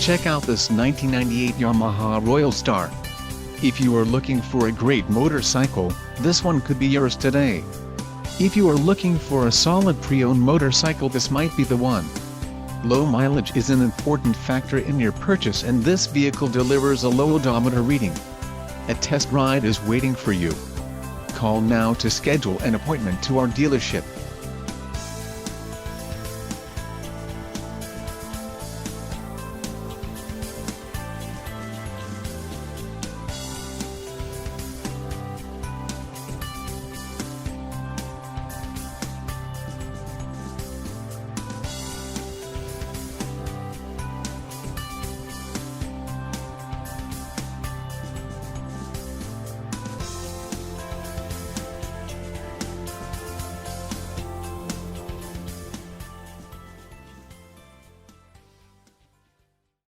Check out this 1998 Yamaha ROYALSTAR. If you are looking for a great motorcycle, this one could be yours today. If you are looking for a solid pre-owned motorcycle, this might be the one. Low mileage is an important factor in your purchase, and this vehicle delivers a low odometer reading. A test ride is waiting for you. Call now to schedule an appointment to our dealership.